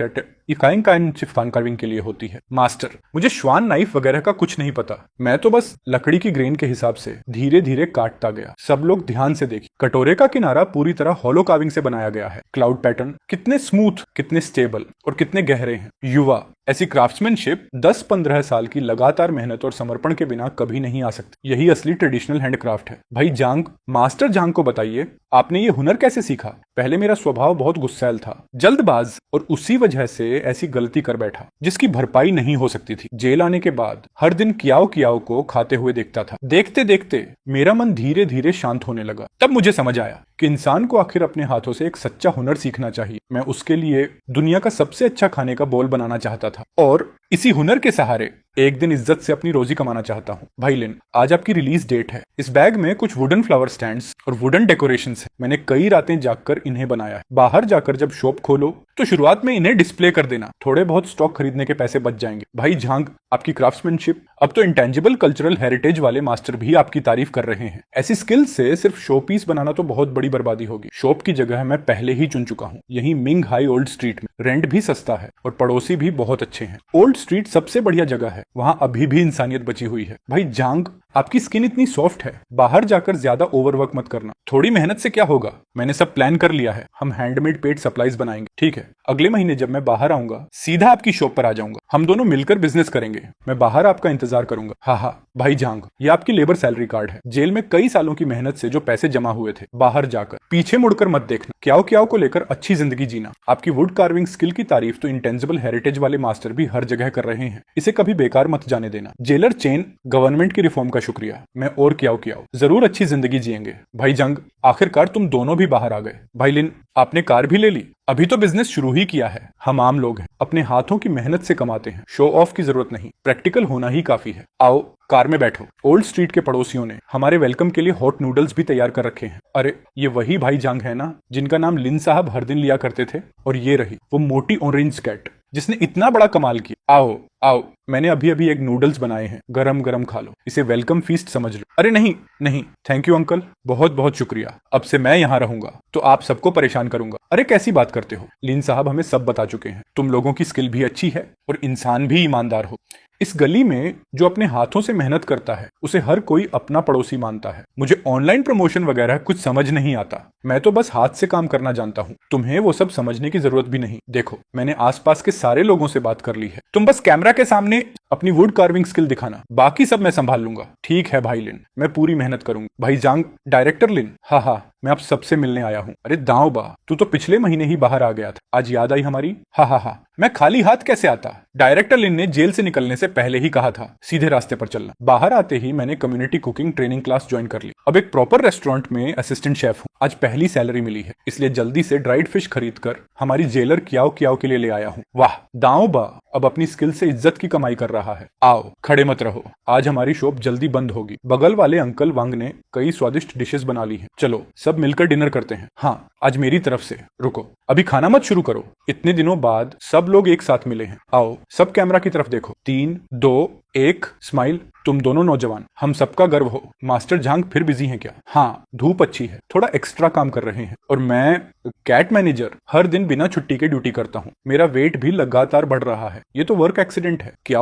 ये फाइन कार्विंग के लिए होती है। मास्टर, मुझे श्वान नाइफ वगैरह का कुछ नहीं पता। मैं तो बस लकड़ी की ग्रेन के हिसाब से धीरे धीरे काटता गया। सब लोग ध्यान से देखिए, कटोरे का किनारा पूरी तरह हॉलो कार्विंग से बनाया गया है। क्लाउड पैटर्न कितने स्मूथ, कितने स्टेबल और कितने गहरे हैं। युवा, ऐसी क्राफ्ट्समैनशिप 10-15 साल की लगातार मेहनत और समर्पण के बिना कभी नहीं आ सकती। यही असली ट्रेडिशनल हैंडक्राफ्ट है। भाई जांग, मास्टर जांग को बताइए, आपने ये हुनर कैसे सीखा? पहले मेरा स्वभाव बहुत गुस्सैल था, जल्दबाज, और उसी वजह से ऐसी गलती कर बैठा जिसकी भरपाई नहीं हो सकती थी। जेल आने के बाद हर दिन कियाओ कियाओ को खाते हुए देखता था। देखते देखते मेरा मन धीरे धीरे शांत होने लगा। तब मुझे समझ आया कि इंसान को आखिर अपने हाथों से एक सच्चा हुनर सीखना चाहिए। मैं उसके लिए दुनिया का सबसे अच्छा खाने का बोल बनाना चाहता था और इसी हुनर के सहारे एक दिन इज्जत से अपनी रोजी कमाना चाहता हूँ। भाई लिन, आज आपकी रिलीज डेट है। इस बैग में कुछ वुडन फ्लावर स्टैंड्स और वुडन डेकोरेशंस है। मैंने कई रातें जागकर इन्हें बनाया है। बाहर जाकर जब शॉप खोलो तो शुरुआत में इन्हें डिस्प्ले कर देना, थोड़े बहुत स्टॉक खरीदने के पैसे बच जाएंगे। भाई झांग, आपकी क्राफ्ट्समैनशिप, अब तो इंटेंजिबल कल्चरल हेरिटेज वाले मास्टर भी आपकी तारीफ कर रहे हैं। ऐसी स्किल से सिर्फ शो पीस बनाना तो बहुत बड़ी बर्बादी होगी। शॉप की जगह मैं पहले ही चुन चुका हूँ, यही मिंग हाई ओल्ड स्ट्रीट में। रेंट भी सस्ता है और पड़ोसी भी बहुत अच्छे हैं। ओल्ड स्ट्रीट सबसे बढ़िया जगह है, वहाँ अभी भी इंसानियत बची हुई है। भाई जांग, आपकी स्किन इतनी सॉफ्ट है, बाहर जाकर ज्यादा ओवरवर्क मत करना। थोड़ी मेहनत से क्या होगा, मैंने सब प्लान कर लिया है। हम हैंडमेड पेड सप्लाईज बनाएंगे, ठीक है? अगले महीने जब मैं बाहर आऊंगा सीधा आपकी शॉप पर आ जाऊंगा। हम दोनों मिलकर बिजनेस करेंगे। मैं बाहर आपका इंतजार करूंगा। हाँ, भाई जांग, ये आपकी लेबर सैलरी कार्ड है। जेल में कई सालों की मेहनत से जो पैसे जमा हुए थे। बाहर जाकर पीछे मुड़कर मत देखना। क्याओ क्याओ को लेकर अच्छी जिंदगी जीना। आपकी वुड कार्विंग स्किल की तारीफ तो इंटेंजिबल हेरिटेज वाले मास्टर भी हर जगह कर रहे हैं। इसे कभी बेकार मत जाने देना। जेलर चेन, गवर्नमेंट की रिफॉर्म का शुक्रिया। मैं और क्याओ क्याओ जरूर अच्छी जिंदगी जिएंगे। भाई जंग, आखिरकार तुम दोनों भी बाहर आ गए। भाई लिन, आपने कार भी ले ली? अभी तो बिजनेस शुरू ही किया है। हम आम लोग हैं, अपने हाथों की मेहनत से कमाते हैं। शो ऑफ की जरूरत नहीं, प्रैक्टिकल होना ही काफी है। आओ कार में बैठो। ओल्ड स्ट्रीट के पड़ोसियों ने हमारे वेलकम के लिए हॉट नूडल्स भी तैयार कर रखे हैं। अरे ये वही भाई जांग है ना जिनका नाम लिन साहब हर दिन लिया करते थे? और ये रही वो मोटी ऑरेंज कैट जिसने इतना बड़ा कमाल किया। आओ आओ, मैंने अभी अभी एक नूडल्स बनाए हैं, गरम गरम खा लो। इसे वेलकम फीस्ट समझ लो। अरे नहीं नहीं, थैंक यू अंकल, बहुत बहुत शुक्रिया। अब से मैं यहाँ रहूंगा तो आप सबको परेशान करूंगा। अरे कैसी बात करते हो, लिन साहब हमें सब बता चुके हैं। तुम लोगों की स्किल भी अच्छी है और इंसान भी ईमानदार हो। इस गली में जो अपने हाथों से मेहनत करता है उसे हर कोई अपना पड़ोसी मानता है। मुझे ऑनलाइन प्रमोशन वगैरह कुछ समझ नहीं आता। मैं तो बस हाथ से काम करना जानता हूँ। तुम्हें वो सब समझने की जरूरत भी नहीं। देखो, मैंने आसपास के सारे लोगों से बात कर ली है। तुम बस कैमरा के सामने अपनी वुड कार्विंग स्किल दिखाना, बाकी सब मैं संभाल लूंगा। ठीक है भाई लिन, मैं पूरी मेहनत करूंगा। भाई जांग, डायरेक्टर लिन, हाँ, मैं आप सबसे मिलने आया हूँ। अरे दांव बा, तू तो पिछले महीने ही बाहर आ गया था, आज याद आई हमारी? हाँ, मैं खाली हाथ कैसे आता? डायरेक्टर लिन ने जेल से निकलने से पहले ही कहा था सीधे रास्ते पर चलना। बाहर आते ही मैंने community cooking training class join कर ली। अब एक प्रॉपर रेस्टोरेंट में असिस्टेंट शेफ हूँ। आज पहली सैलरी मिली है, इसलिए जल्दी से ड्राइड फिश खरीद कर हमारी जेलर क्याओ क्याओ के लिए ले आया हूँ। वाह, दाओ बा अब अपनी स्किल से इज्जत की कमाई कर रहा है। आओ, खड़े मत रहो, आज हमारी शॉप जल्दी बंद होगी। बगल वाले अंकल वांग ने कई स्वादिष्ट डिशेस बना ली हैं। चलो सब मिलकर डिनर करते हैं। हाँ, आज मेरी तरफ से। रुको, अभी खाना मत शुरू करो, इतने दिनों बाद सब लोग एक साथ मिले हैं। आओ, सब कैमरा की तरफ देखो। 3, 2, 1, स्माइल। तुम दोनों नौजवान, हम सबका गर्व हो। मास्टर झांग फिर बिजी हैं क्या? हाँ, धूप अच्छी है, थोड़ा एक्स्ट्रा काम कर रहे हैं। और मैं कैट मैनेजर, हर दिन बिना छुट्टी के ड्यूटी करता हूँ। मेरा वेट भी लगातार बढ़ रहा है। ये तो वर्क एक्सीडेंट है। क्या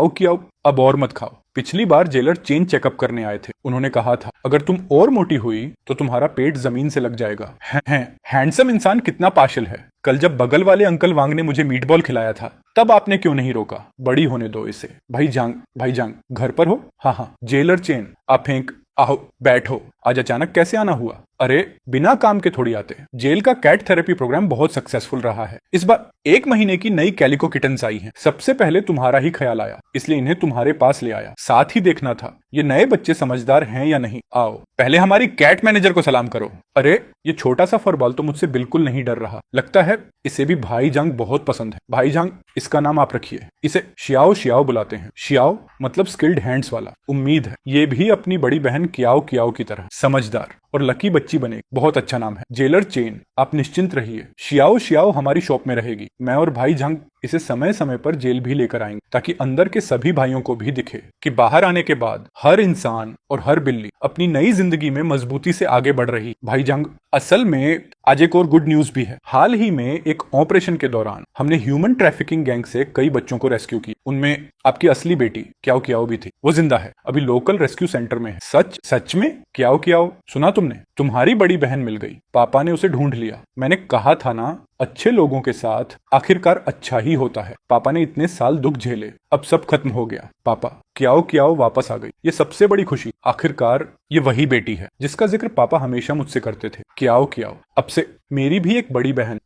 अब और मत खाओ। पिछली बार जेलर चेन चेकअप करने आए थे। उन्होंने कहा था अगर तुम और मोटी हुई तो तुम्हारा पेट जमीन से लग जाएगा। हैंडसम इंसान कितना पाशल है। कल जब बगल वाले अंकल वांग ने मुझे मीटबॉल खिलाया था तब आपने क्यों नहीं रोका? बड़ी होने दो इसे। भाई जांग घर पर हो? हाँ, जेलर चेन आप फेंक। आओ बैठो। आज अचानक कैसे आना हुआ? अरे बिना काम के थोड़ी आते। जेल का कैट थेरेपी प्रोग्राम बहुत सक्सेसफुल रहा है। इस बार 1 महीने की नई कैलिको किटन्स आई हैं। सबसे पहले तुम्हारा ही ख्याल आया, इसलिए इन्हें तुम्हारे पास ले आया। साथ ही देखना था ये नए बच्चे समझदार हैं या नहीं। आओ, पहले हमारी कैट मैनेजर को सलाम करो। अरे ये छोटा सा फरबॉल तो मुझसे बिल्कुल नहीं डर रहा। लगता है इसे भी भाई जांग बहुत पसंद है। भाई जांग, इसका नाम आप रखिए। इसे शियाओ शियाओ बुलाते हैं। शियाओ मतलब स्किल्ड हैंड्स वाला। उम्मीद है ये भी अपनी बड़ी बहन क्याओ क्याओ की तरह समझदार और लकी बच्ची बने। बहुत अच्छा नाम है। जेलर चेन, आप निश्चिंत रहिए। शियाओ शियाओ हमारी शॉप में रहेगी। मैं और भाई झांग इसे समय समय पर जेल भी लेकर आएंगे, ताकि अंदर के सभी भाइयों को भी दिखे कि बाहर आने के बाद हर इंसान और हर बिल्ली अपनी नई जिंदगी में मजबूती से आगे बढ़ रही। भाई झांग, असल में आज एक और गुड न्यूज भी है। हाल ही में एक ऑपरेशन के दौरान हमने ह्यूमन ट्रैफिकिंग गैंग से कई बच्चों को रेस्क्यू की। उनमें आपकी असली बेटी क्याओ क्याओ भी थी। वो जिंदा है, अभी लोकल रेस्क्यू सेंटर में है। सच में? क्याओ क्याओ सुना तुमने? तुम्हारी बड़ी बहन मिल गई। पापा ने उसे ढूंढ लिया। मैंने कहा था ना, अच्छे लोगों के साथ आखिरकार अच्छा ही होता है। पापा ने इतने साल दुख झेले, अब सब खत्म हो गया। पापा, क्याओ क्याओ वापस आ गई। ये सबसे बड़ी खुशी। आखिरकार ये वही बेटी है जिसका जिक्र पापा हमेशा मुझसे करते थे। Kyaw Kyaw. अब से मेरी भी एक बड़ी बहन